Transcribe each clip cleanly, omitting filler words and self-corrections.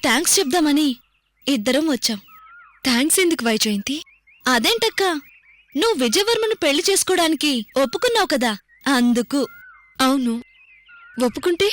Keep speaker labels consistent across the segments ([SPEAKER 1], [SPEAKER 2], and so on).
[SPEAKER 1] Thanks చెప్దామని ఇద్దరం వచ్చాం.
[SPEAKER 2] థ్యాంక్స్ ఎందుకు వైజయంతి?
[SPEAKER 1] అదేంటక్కా, నువ్వు విజయవర్మను పెళ్లి చేసుకోవడానికి ఒప్పుకున్నావు కదా, అందుకు.
[SPEAKER 2] అవును, ఒప్పుకుంటే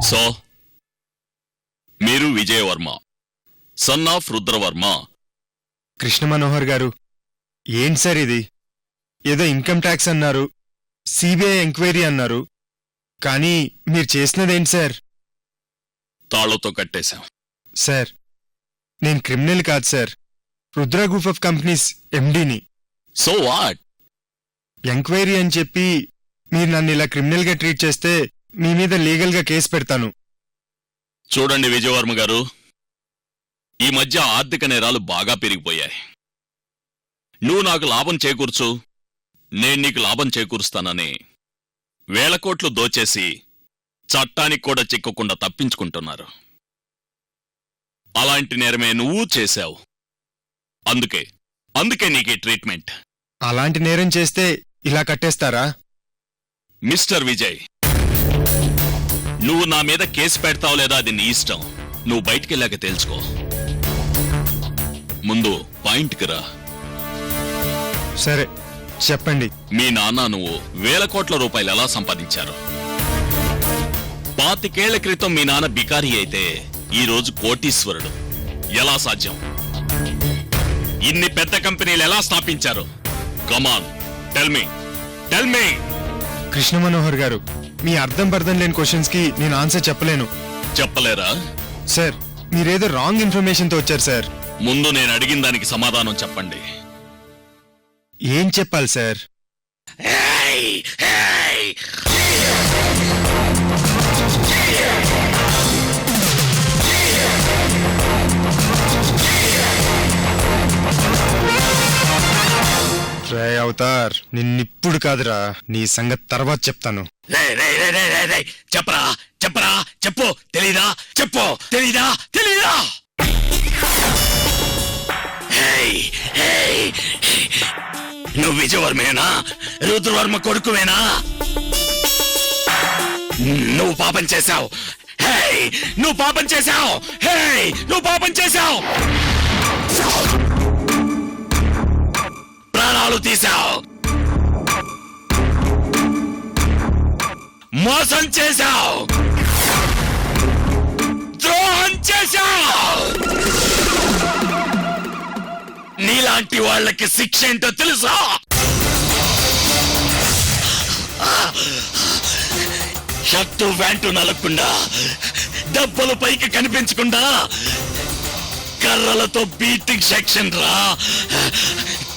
[SPEAKER 3] సో మీరు విజయవర్మ, సన్ ఆఫ్ రుద్రవర్మ.
[SPEAKER 4] కృష్ణ మనోహర్ గారు, ఏంటి సార్ ఇది? ఏదో ఇన్కమ్ ట్యాక్స్ అన్నారు, సిబిఐ ఎంక్వైరీ అన్నారు, కానీ మీరు చేసినదేంటి సార్?
[SPEAKER 3] తాళ్లతో కట్టేశాం.
[SPEAKER 4] సార్, నేను క్రిమినల్ కాదు sir, Rudra group of companies ఎండీని.
[SPEAKER 3] So what?
[SPEAKER 4] ఎంక్వైరీ అని చెప్పి మీరు నన్ను ఇలా క్రిమినల్గా ట్రీట్ చేస్తే మీ మీద లీగల్గా కేసు పెడతాను.
[SPEAKER 3] చూడండి విజయవర్మ గారు, ఈ మధ్య ఆర్థిక నేరాలు బాగా పెరిగిపోయాయి. నువ్వు నాకు లాభం చేకూర్చు, నేను నీకు లాభం చేకూరుస్తానని వేల కోట్లు దోచేసి చట్టానికి కూడా చిక్కకుండా తప్పించుకుంటున్నారు. అలాంటి నేరమే నువ్వు చేశావు. అందుకే నీకీ ట్రీట్మెంట్.
[SPEAKER 4] అలాంటి నేరం చేస్తే ఇలా కట్టేస్తారా?
[SPEAKER 3] మిస్టర్ విజయ్, నువ్వు నా మీద కేసు పెడతావు లేదా అది నీ ఇష్టం. నువ్వు బయటికెళ్ళాక తెలుసుకో. ముందు పాయింట్కి రా.
[SPEAKER 4] సరే, చెప్పండి.
[SPEAKER 3] మీ నాన్న నువ్వు వేల కోట్ల రూపాయలు ఎలా సంపాదించారు? 25 ఏళ్ల క్రితం మీ నాన్న బికారి అయితే ఈరోజు కోటీశ్వరుడు. ఎలా సాధ్యం? ఇన్ని పెద్ద కంపెనీలు ఎలా స్థాపించారు? కమాన్, టెల్ మీ.
[SPEAKER 4] కృష్ణ మనోహర్ గారు, మీ అర్థం పర్థం లేని క్వశ్చన్స్ కి నేను ఆన్సర్ చెప్పలేను.
[SPEAKER 3] చెప్పలేరా?
[SPEAKER 4] సార్, మీరేదో రాంగ్ ఇన్ఫర్మేషన్తో వచ్చారు సార్.
[SPEAKER 3] ముందు నేను అడిగిన దానికి సమాధానం చెప్పండి.
[SPEAKER 4] ఏం చెప్పాలి సార్? రే అవతార్, నిన్నిప్పుడు కాదురా, నీ సంగతి తర్వాత చెప్తాను.
[SPEAKER 3] చెప్పరా, చెప్పు. తెలీదా? నువ్వు విజయవర్మేనా? రుద్రవర్మ కొడుకువేనా? నువ్వు పాపం చేశావు. నువ్వు పాపం చేశావు. ప్రాణాలు తీశావు. మోసం చేశావు. ద్రోహం చేశావు. నీలాంటి వాళ్ళకి శిక్ష ఏంటో తెలుసా? షర్టు ప్యాంటు నలగకుండా, డబ్బులు పైకి కనిపించకుండా కర్రలతో బీటింగ్ సెక్షన్ రా.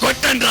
[SPEAKER 3] కొట్టండి.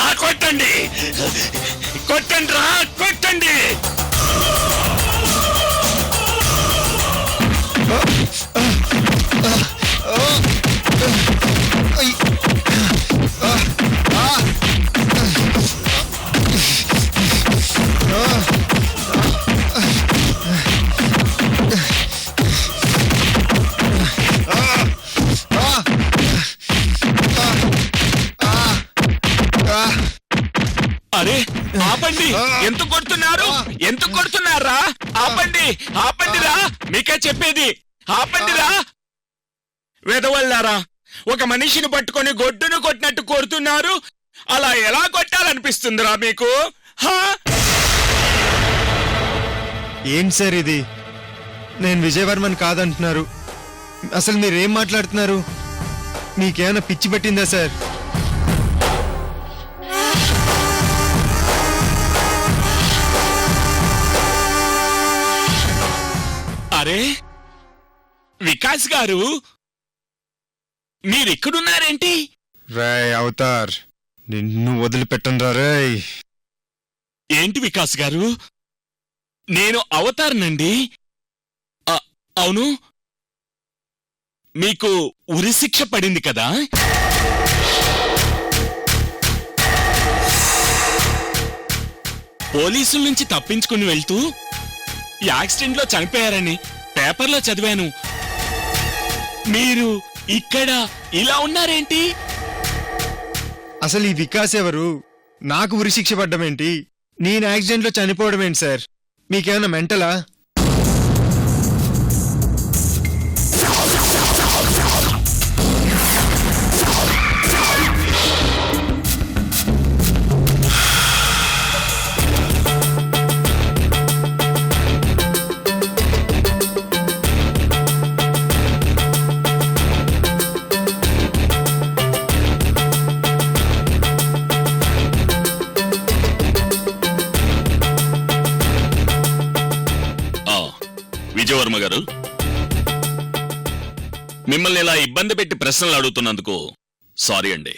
[SPEAKER 3] ఆపండి, ఎందుకు కొడుతున్నారు? ఎందుకు కొడుతున్నారా? ఆపండి, ఆపండిరా, మీకే చెప్పేది, ఆపండిరా. వెదవల్లారా, ఒక మనిషిని పట్టుకొని గొడ్డును కొట్టినట్టు కొడుతున్నారు. అలా ఎలా కొట్టాలనిపిస్తుందిరా మీకు?
[SPEAKER 4] ఏంటి సార్ ఇది? నేను విజయవర్మన్ కాదంటున్నారు. అసలు మీరేం మాట్లాడుతున్నారు? మీకేమైనా పిచ్చి పట్టిందా సార్?
[SPEAKER 3] అరే వికాస్ గారు, మీరిక్కడున్నారేంటి?
[SPEAKER 4] రాయ్ అవతార్, నిన్ను వదిలిపెట్టను రాయ్.
[SPEAKER 3] ఏంటి వికాస్ గారు, నేను అవతారనండి. అవును, మీకు ఉరిశిక్ష పడింది కదా? పోలీసుల నుంచి తప్పించుకుని వెళ్తూ యాక్సిడెంట్లో చనిపోయారని పేపర్లో చదివాను. మీరు ఇక్కడ ఇలా ఉన్నారేంటి?
[SPEAKER 4] అసలు ఈ వికాస్ ఎవరు? నాకు ఉరిశిక్ష పడ్డమేంటి? నేను యాక్సిడెంట్లో చనిపోవడం ఏంటి సార్? మీకేమైనా మెంటలా?
[SPEAKER 3] విజయవర్మ గారు, మిమ్మల్ని ఇలా ఇబ్బంది పెట్టి ప్రశ్నలు అడుగుతున్నందుకు సారీ అండి.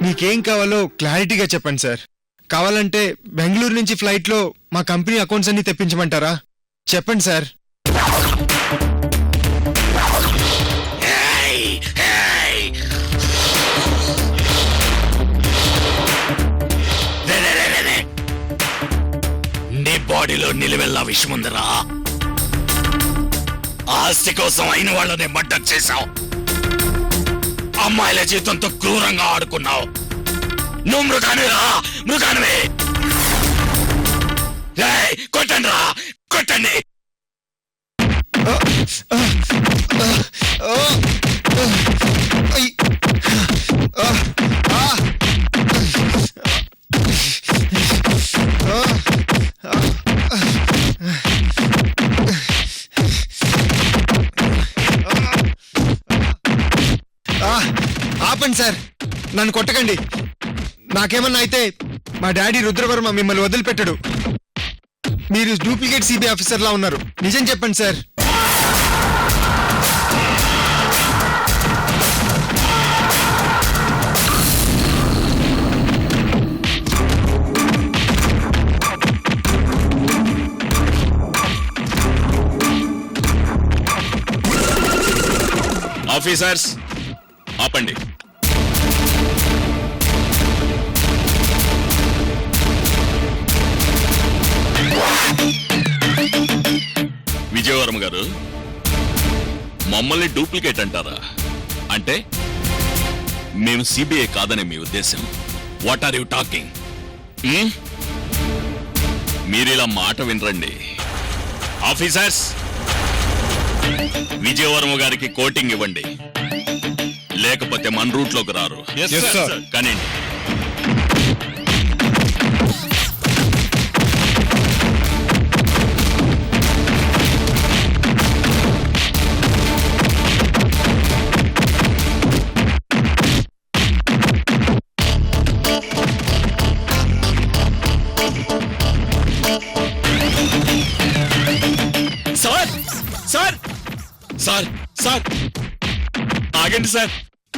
[SPEAKER 4] మీకేం కావాలో క్లారిటీగా చెప్పండి సార్. కావాలంటే బెంగళూరు నుంచి ఫ్లైట్లో మా కంపెనీ అకౌంట్స్ అన్ని తెప్పించమంటారా? చెప్పండి సార్.
[SPEAKER 3] నీ బాడీలో నిలువెల్లా విషముందరా. ఆస్తి కోసం అయిన వాళ్ళనే మర్డర్ చేశావు. అమ్మాయిల జీవితంతో క్రూరంగా ఆడుకున్నావు. నువ్వు మృగానిరా, మృగానివే. కొట్టండి రా, కొట్టండి.
[SPEAKER 4] ఆపండి సార్, నన్ను కొట్టకండి. నాకేమన్నా అయితే మా డాడీ రుద్రవర్మ మిమ్మల్ని వదిలిపెట్టడు. మీరు డూప్లికేట్ సిబిఐ ఆఫీసర్లా ఉన్నారు. నిజం చెప్పండి సార్.
[SPEAKER 3] ఆఫీసర్స్ ఆపండి. విజయవర్మ గారు, మమ్మల్ని డూప్లికేట్ అంటారా? అంటే మేము సిబిఐ కాదనే మీ ఉద్దేశం? What are you talking? మీరిలా మాట వినరండి. ఆఫీసర్స్, విజయవర్మ గారికి కోటింగ్ ఇవ్వండి, లేకపోతే మన రూట్లోకి రారు. కానీ సార్, సార్, సార్, సార్, ఆగండి సార్.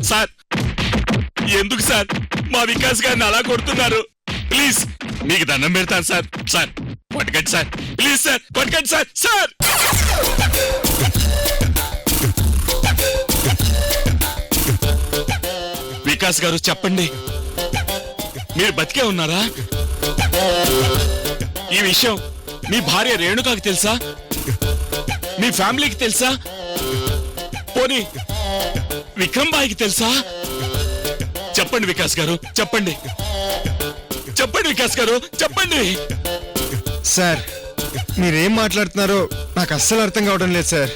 [SPEAKER 3] సార్, ఎందుకు సార్ మా వికాస్ గారిని అలా కొడుతున్నారు? ప్లీజ్, మీకు దండం పెడతాను సార్. సార్ పట్టుకండి సార్, ప్లీజ్ సార్, పట్టుకండి సార్. సార్, వికాస్ గారు చెప్పండి, మీరు బతికే ఉన్నారా? ఈ విషయం మీ భార్య రేణుకాకి తెలుసా? మీ ఫ్యామిలీకి తెలుసా? పోనీ విక్రమ్ బాయ్కి తెలుసా? చెప్పండి వికాస్ గారు, చెప్పండి, చెప్పండి వికాస్ గారు చెప్పండి.
[SPEAKER 4] సార్ మీరేం మాట్లాడుతున్నారో నాకు అస్సలు అర్థం కావడం లేదు సార్.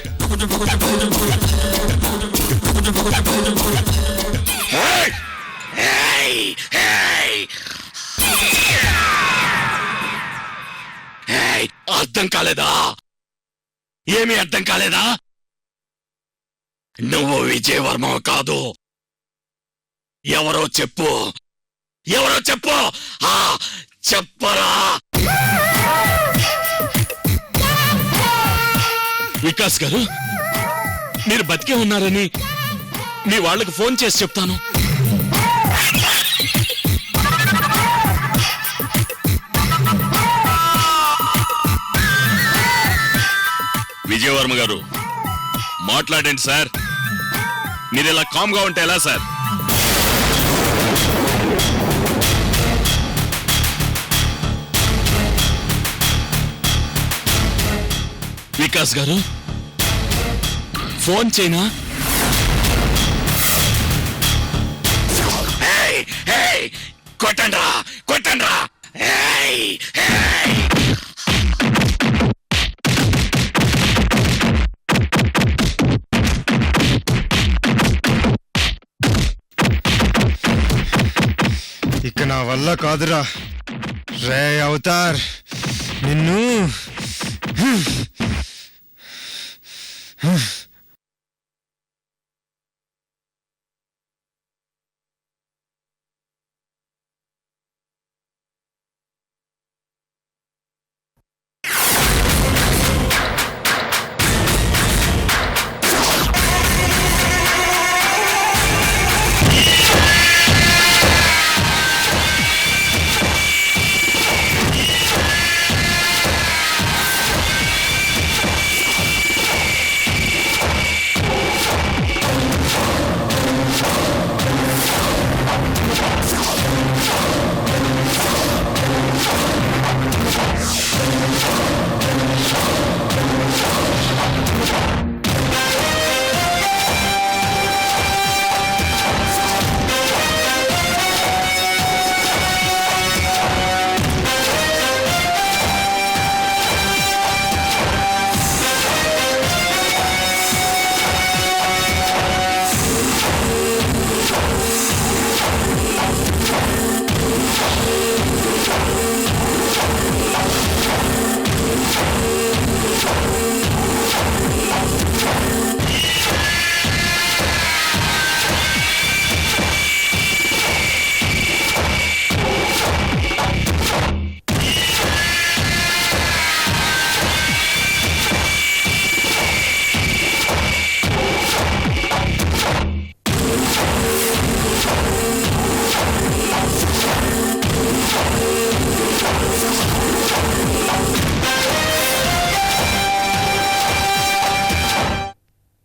[SPEAKER 3] అర్థం కాలేదా? ఏమీ అర్థం కాలేదా? నువ్వు విజయవర్మ కాదు. ఎవరో చెప్పు, ఎవరో చెప్పు. చెప్పరా? వికాస్ గారు మీరు బతికే ఉన్నారని మీ వాళ్ళకి ఫోన్ చేసి చెప్తాను. విజయవర్మ గారు మాట్లాడండి సార్. మీరు ఇలా కామ్గా ఉంటే ఎలా సార్? వికాస్ గారు ఫోన్ చేయనా? కొట్టండ్రా కొట్టండ్రా.
[SPEAKER 4] ఇక నా వల్ల కాదురా రే అవతార్, నిన్ను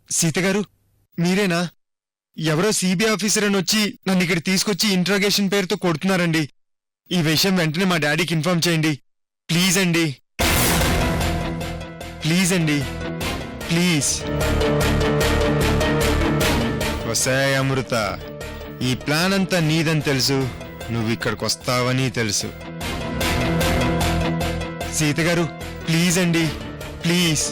[SPEAKER 4] సీత గారు మీరేనా? ఎవరో సిబిఐ ఆఫీసర్ అని వచ్చి నన్ను ఇక్కడ తీసుకొచ్చి ఇంట్రోగేషన్ పేరుతో కొడుతున్నారండి. ఈ విషయం వెంటనే మా డాడీకి ఇన్ఫార్మ్ చేయండి ప్లీజ్ అండి. ప్లీజ్ అండి ప్లీజ్. వసాయ్ అమృత, ఈ ప్లాన్ అంతా నీదని తెలుసు, నువ్వు ఇక్కడికి వస్తావని తెలుసు. సీత గారు ప్లీజ్ అండి ప్లీజ్.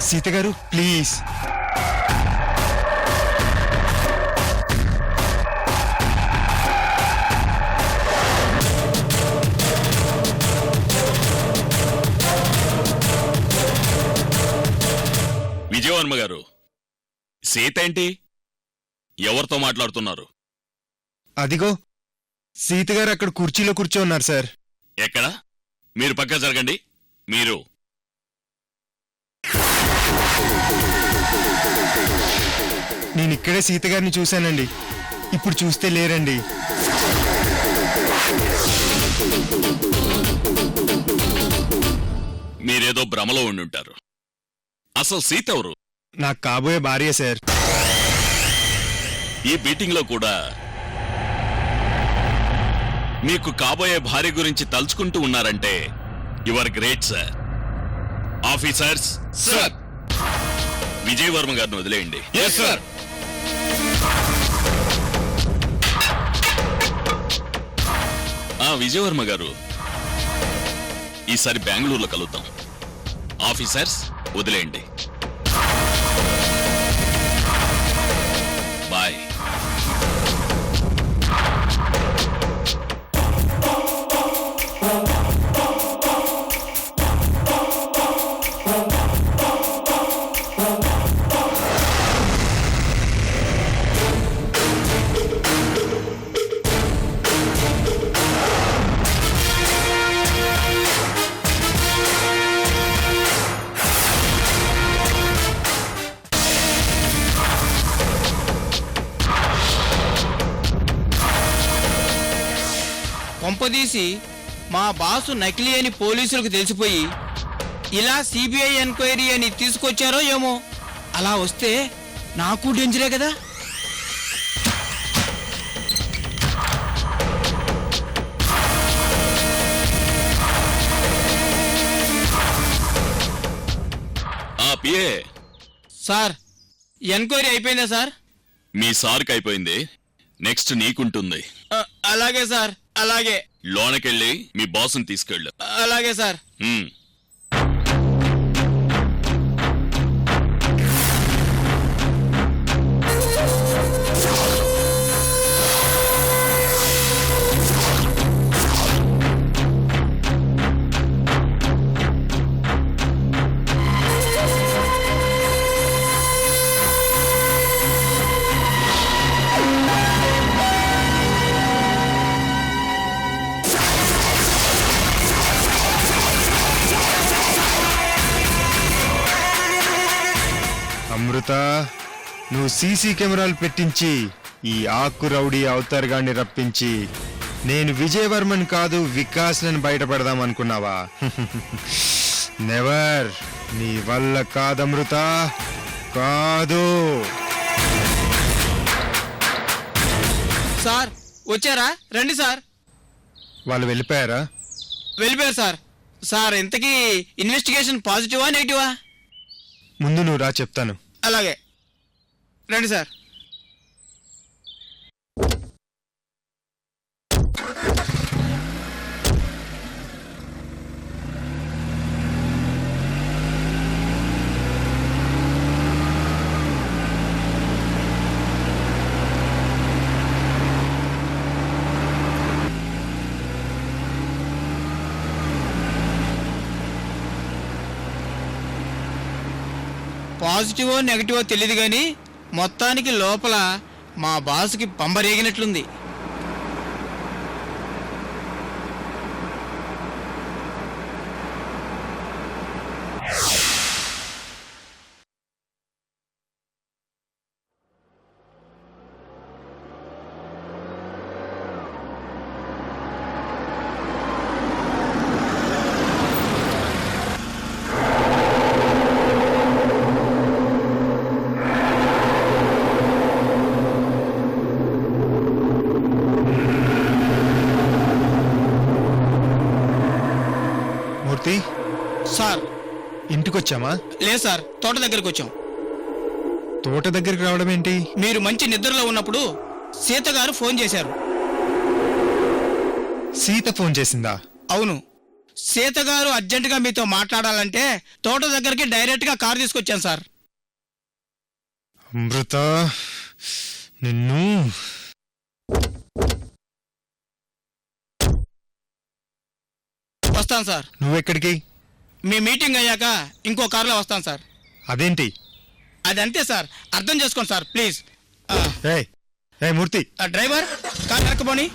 [SPEAKER 4] సీత గారు ప్లీజ్.
[SPEAKER 3] విజయవర్మ గారు సీత ఏంటి? ఎవరితో మాట్లాడుతున్నారు?
[SPEAKER 4] అదిగో సీత గారు అక్కడ కుర్చీలో కూర్చోన్నారు సార్.
[SPEAKER 3] ఎక్కడ? మీరు పక్క జరగండి. మీరు
[SPEAKER 4] నేను ఇక్కడే సీత గారిని చూశానండి, ఇప్పుడు చూస్తే లేరండి.
[SPEAKER 3] మీరేదో భ్రమలో ఉండుంటారు. అసలు సీత ఎవరు?
[SPEAKER 4] నాకు కాబోయే భార్య సార్.
[SPEAKER 3] ఈ మీటింగ్ లో కూడా మీకు కాబోయే భార్య గురించి తలుచుకుంటూ ఉన్నారంటే you are great sir. Officers
[SPEAKER 5] sir.
[SPEAKER 3] Vijay Varma గారిని వదిలేయండి.
[SPEAKER 5] Yes sir.
[SPEAKER 3] విజయ్ వర్మ గారు, ఈసారి బెంగళూరులో కలుద్దాం. ఆఫీసర్స్ వదిలేయండి. బాయ్.
[SPEAKER 6] కొంపదీసి మా బాసు నకిలీ అని పోలీసులకు తెలిసిపోయి ఇలా సిబిఐ ఎంక్వైరీ అని తీసుకొచ్చారో ఏమో. అలా వస్తే నాకు డేంజరే కదా.
[SPEAKER 3] పిఏ,
[SPEAKER 6] సార్, ఎంక్వైరీ అయిపోయిందా సార్?
[SPEAKER 3] మీ సార్కి అయిపోయింది, నెక్స్ట్ నీకుంటుంది.
[SPEAKER 6] అలాగే సార్, అలాగే.
[SPEAKER 3] లోనకెళ్ళి మీ బాసుని తీసుకెళ్ళు.
[SPEAKER 6] అలాగే సార్.
[SPEAKER 4] అమృత, నువ్వు సీసీ కెమెరాలు పెట్టించి ఈ ఆకు రౌడీ అవతార్ గాన్ని రప్పించి నేను విజయవర్మన్ కాదు వికాస్లను బయటపడదాం అనుకున్నావా? నెవర్. నీ వల్ల కాదమృత, కాదు.
[SPEAKER 6] సార్ వచ్చారా? రండి సార్.
[SPEAKER 4] వాళ్ళు వెళ్ళిపోయారా?
[SPEAKER 6] వెళ్ళిపోయారు సార్. సార్, ఇంతకీ ఇన్వెస్టిగేషన్ పాజిటివా నెగిటివా?
[SPEAKER 4] ముందు నువ్వు రా, చెప్తాను.
[SPEAKER 6] అలాగే రండి సార్. పాజిటివో నెగిటివో తెలియదు కానీ మొత్తానికి లోపల మా బాసుకి పంబరేగినట్లుంది.
[SPEAKER 4] మూర్తి
[SPEAKER 6] సార్,
[SPEAKER 4] ఇంటికొచ్చామా?
[SPEAKER 6] లేదు సార్, తోట దగ్గరికి వచ్చాం.
[SPEAKER 4] తోట దగ్గరికి రావడం ఏంటి?
[SPEAKER 6] మీరు మంచి నిద్రలో ఉన్నప్పుడు సీత గారు ఫోన్ చేశారు.
[SPEAKER 4] సీత ఫోన్ చేసిందా?
[SPEAKER 6] అవును. సీత గారు అర్జెంటుగా మీతో మాట్లాడాలంటే తోట దగ్గరికి డైరెక్ట్గా కారు తీసుకొచ్చాను సార్.
[SPEAKER 4] అమృత, నిన్ను
[SPEAKER 6] వస్తాను సార్.
[SPEAKER 4] నువ్వెక్కడికి?
[SPEAKER 6] మీ మీటింగ్ అయ్యాక ఇంకో కారులో వస్తాను సార్.
[SPEAKER 4] అదేంటి?
[SPEAKER 6] అదంతే సార్, అర్థం చేసుకోండి sir please.
[SPEAKER 4] A Murthy,
[SPEAKER 6] driver, car వెనక్కి పోనీ.